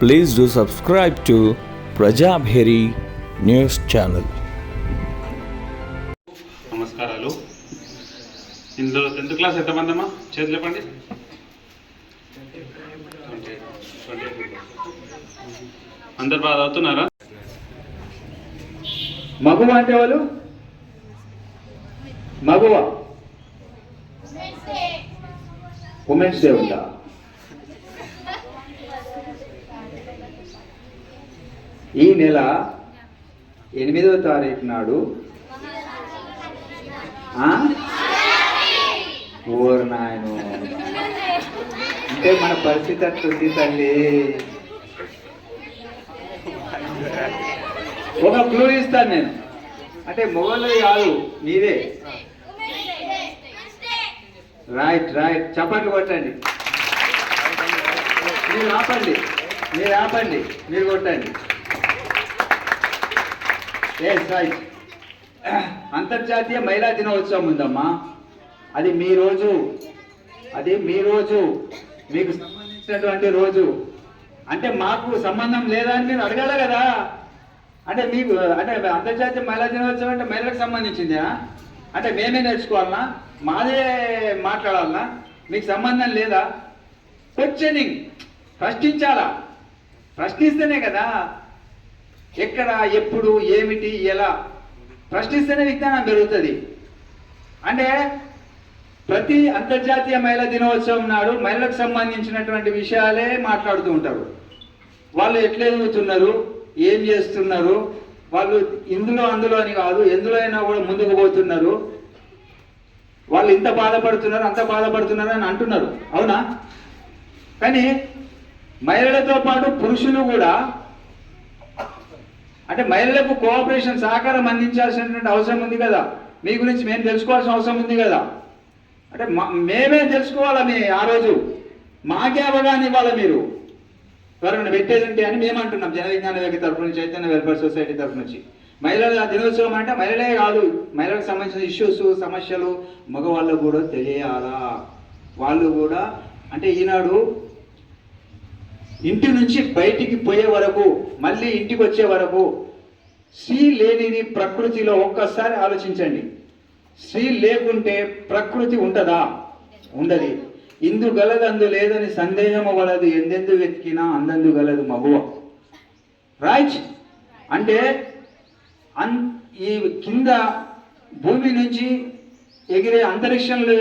Please do subscribe to Prajabheri News Channel. నమస్కారాలు. ఇందులో 10th class ఎంతమంది అమ్మా చేతులు లేపండి. 20 అందరు బాగా చదువుతున్నారా? మగువ అంటే వాళ్ళు మగువ ఉమెన్స్ డే ఉందా? ఈ నెల 8వ తారీఖు నాడు ఓరు నాయను అంటే మన పరిస్థితి అట్లుంది తల్లి. ఒక క్లూ ఇస్తాను నేను, అంటే మొగోళ్ళది కాదు మీదే. రైట్ రైట్, చప్పట్లు కొట్టండి. మీరు ఆపండి, మీరు కొట్టండి. Yes right. అంతర్జాతీయ మహిళా దినోత్సవం ఉందమ్మా. అది మీ రోజు, మీకు సంబంధించినటువంటి రోజు. అంటే మాకు సంబంధం లేదా అని మీరు అడగాలి కదా. అంటే మీకు అంటే అంతర్జాతీయ మహిళా దినోత్సవం అంటే మహిళలకు సంబంధించిందా? అంటే మేమే నేర్చుకోవాలన్నా, మాదే మాట్లాడాలన్నా? మీకు సంబంధం లేదా? క్వశ్చనింగ్, ప్రశ్నించాలా? ప్రశ్నిస్తేనే కదా ఎక్కడ, ఎప్పుడు, ఏమిటి, ఎలా ప్రశ్నిస్తేనే విజ్ఞానం పెరుగుతుంది. అంటే ప్రతి అంతర్జాతీయ మహిళా దినోత్సవం నాడు మహిళలకు సంబంధించినటువంటి విషయాలే మాట్లాడుతూ ఉంటారు. వాళ్ళు ఎట్లా ఎదుగుతున్నారు, ఏం చేస్తున్నారు, వాళ్ళు ఇందులో అందులో అని కాదు, ఎందులో అయినా కూడా ముందుకు పోతున్నారు, వాళ్ళు ఇంత బాధపడుతున్నారు అంత బాధపడుతున్నారు అని అంటున్నారు. అవునా? కానీ మహిళలతో పాటు పురుషులు కూడా, అంటే మహిళలకు కోఆపరేషన్, సహకారం అందించాల్సినటువంటి అవసరం ఉంది కదా. మీ గురించి మేము తెలుసుకోవాల్సిన అవసరం ఉంది కదా. అంటే మేమే తెలుసుకోవాలా. ఆ రోజు మాకే అవగాహన ఇవ్వాలి. మీరు ఎవరైనా పెట్టేది ఉంటే అని మేము అంటున్నాం. జన విజ్ఞాన వేదిక తరఫు నుంచి, చైతన్య వెల్ఫేర్ సొసైటీ తరఫు నుంచి. మహిళల దినోత్సవం అంటే మహిళలే కాదు, మహిళలకు సంబంధించిన ఇష్యూస్, సమస్యలు మగవాళ్ళకు కూడా తెలియాలా. వాళ్ళు కూడా అంటే ఈనాడు ఇంటి నుంచి బయటికి పోయే వరకు, మళ్ళీ ఇంటికి వచ్చే వరకు స్త్రీ లేనిది ప్రకృతిలో ఒక్కసారి ఆలోచించండి. స్త్రీ లేకుంటే ప్రకృతి ఉంటుందా? ఉండదు. ఇందు గలదు అందు లేదని సందేహము వలదు, ఎందెందు వెతికినా అందందు గలదు మగువ. రైట్? అంటే ఈ కింద భూమి నుంచి ఎగిరే, అంతరిక్షంలో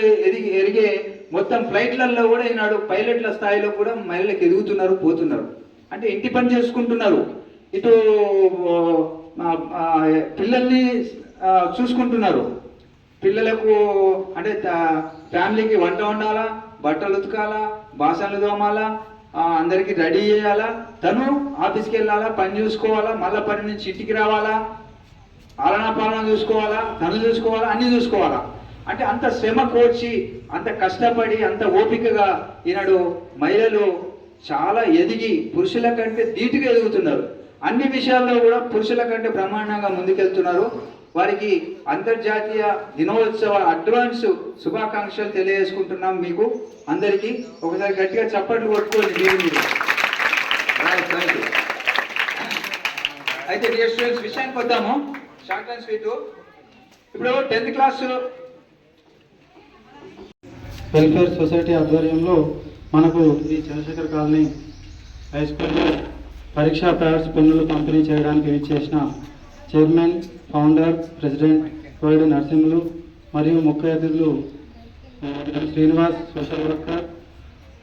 ఎరిగే మొత్తం ఫ్లైట్లలో కూడా ఈనాడు పైలట్ల స్థాయిలో కూడా మహిళలకు ఎదుగుతున్నారు, పోతున్నారు. అంటే ఇంటి పని చేసుకుంటున్నారు, ఇటు పిల్లల్ని చూసుకుంటున్నారు. పిల్లలకు అంటే ఫ్యామిలీకి వంట వండాలా, బట్టలు ఉతకాలా, బాసనలు తోమాలా, అందరికీ రెడీ చేయాలా, తను ఆఫీస్కి వెళ్ళాలా, పని చూసుకోవాలా, మళ్ళీ పని నుంచి ఇంటికి రావాలా, ఆలనా పాలన చూసుకోవాలా, తను చూసుకోవాలా, అన్నీ చూసుకోవాలా. అంటే అంత శ్రమ కోర్చి, అంత కష్టపడి, అంత ఓపికగా ఈనాడు మహిళలు చాలా ఎదిగి పురుషుల కంటే ధీటుగా ఎదుగుతున్నారు. అన్ని విషయాల్లో కూడా పురుషుల కంటే బ్రహ్మాండంగా ముందుకెళ్తున్నారు. వారికి అంతర్జాతీయ దినోత్సవ అడ్వాన్స్ శుభాకాంక్షలు తెలియజేసుకుంటున్నాం. మీకు అందరికీ ఒకసారి గట్టిగా చప్పట్లు కొట్టుకోండి. అయితే డియర్ స్టూడెంట్స్, విషయానికి వద్దాము. Short and sweet. ఇప్పుడు 10th క్లాస్ వెల్ఫేర్ సొసైటీ ఆధ్వర్యంలో మనకు ఈ చంద్రశేఖర్ కాలనీ హై స్కూల్లో పరీక్షా ప్యాడ్స్, పెన్నులు పంపిణీ చేయడానికి విచ్చేసిన chairman, founder, president Covid Narsimhulu మరియు ముఖ్య అతిథులు శ్రీనివాస్ సోషల్ వర్కర్,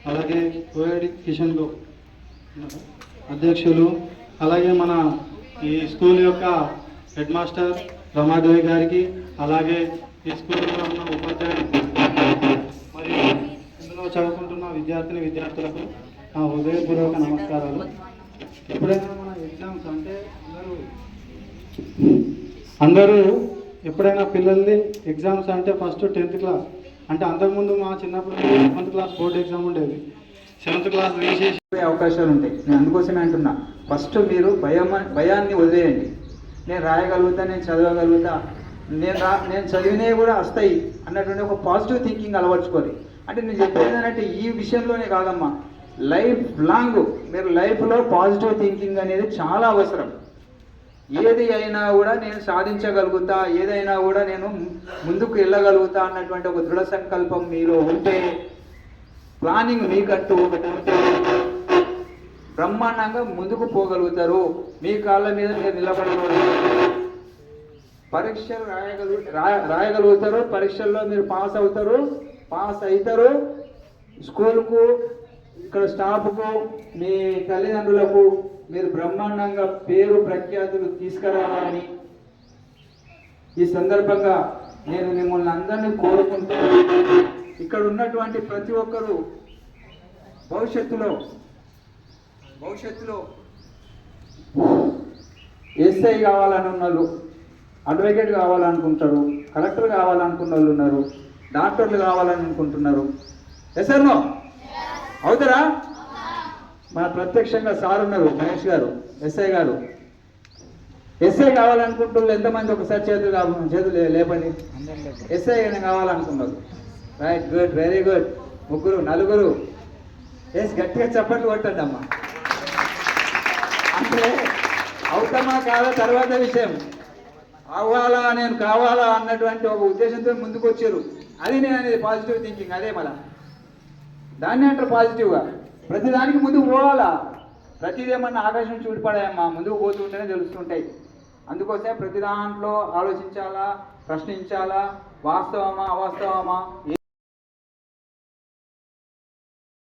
అలాగే కోవిడ్ కిషన్ అధ్యక్షులు, అలాగే మన ఈ స్కూల్ యొక్క హెడ్ మాస్టర్ రమాదేవి గారికి, అలాగే ఈ స్కూల్లో ఉన్న ఉపాధ్యాయులు మరియు ఇందులో చదువుకుంటున్న విద్యార్థులకు నా హృదయపూర్వక నమస్కారాలు. ఎప్పుడైనా మన ఎగ్జామ్స్ అంటే అందరూ ఎప్పుడైనా పిల్లల్ని ఎగ్జామ్స్ అంటే ఫస్ట్ 10th క్లాస్, అంటే అంతకుముందు మా చిన్నప్పుడు 7th క్లాస్ బోర్డు ఎగ్జామ్ ఉండేది. 7th క్లాస్ వేసేసి అవకాశాలు ఉంటాయి. నేను అందుకోసమే అంటున్నా, ఫస్ట్ మీరు భయాన్ని వదిలేయండి. నేను రాయగలుగుతా, నేను చదవగలుగుతా, నేను చదివినవి కూడా వస్తాయి అన్నటువంటి ఒక పాజిటివ్ థింకింగ్ అలవర్చుకోవాలి. అంటే నేను చెప్పేది ఏంటంటే ఈ విషయంలోనే కాదమ్మా, లైఫ్ లాంగ్ మీరు లైఫ్లో పాజిటివ్ థింకింగ్ అనేది చాలా అవసరం. ఏది అయినా కూడా నేను సాధించగలుగుతా, ఏదైనా కూడా నేను ముందుకు వెళ్ళగలుగుతా అన్నటువంటి ఒక దృఢ సంకల్పం మీలో ఉంటే, ప్లానింగ్ మీకంటూ ఒకటి ఉంటే బ్రహ్మాండంగా ముందుకు పోగలుగుతారు. మీ కాళ్ళ మీద మీరు నిలబడగలుగుతారు, పరీక్షలు రాయగలుగుతారు, పరీక్షల్లో మీరు పాస్ అవుతారు. స్కూల్కు, ఇక్కడ స్టాఫ్కు, మీ తల్లిదండ్రులకు మీరు బ్రహ్మాండంగా పేరు ప్రఖ్యాతులు తీసుకురావాలని ఈ సందర్భంగా నేను మిమ్మల్ని అందరినీ కోరుకుంటూ, ఇక్కడ ఉన్నటువంటి ప్రతి ఒక్కరూ భవిష్యత్తులో ఎస్ఐ కావాలని ఉన్నారు, అడ్వకేట్ కావాలనుకుంటారు, కలెక్టర్ కావాలనుకున్న వాళ్ళు ఉన్నారు, డాక్టర్లు కావాలని అనుకుంటున్నారు. ఎస్ఆర్నో అవుతారా? మన ప్రత్యక్షంగా సార్ ఉన్నారు, మహేష్ గారు, ఎస్ఐ గారు. ఎస్ఐ కావాలనుకుంటున్నారు ఎంతమంది? ఒకసారి చేతులు లేపండి. ఎస్ఐ కావాలనుకున్నారు. Right, good, very good. 3 4 yes, గట్టిగా చప్పట్లు కొట్టండి అమ్మా. అంటే అవుతామా కాదా తర్వాత విషయం, అవ్వాలా నేను కావాలా అన్నటువంటి ఒక ఉద్దేశంతో ముందుకు వచ్చారు. అది నేను అనేది పాజిటివ్ థింకింగ్. అదే మళ్ళా దాన్ని అంటారు పాజిటివ్గా. ప్రతిదానికి ముందుకు పోవాలా. ప్రతిదీ ఏమన్నా ఆకాశం చూడిపడాయమ్మా, ముందుకు పోతుంటేనే తెలుస్తుంటాయి. అందుకోసమే ప్రతి దాంట్లో ఆలోచించాలా, ప్రశ్నించాలా, వాస్తవమా అవాస్తవమా,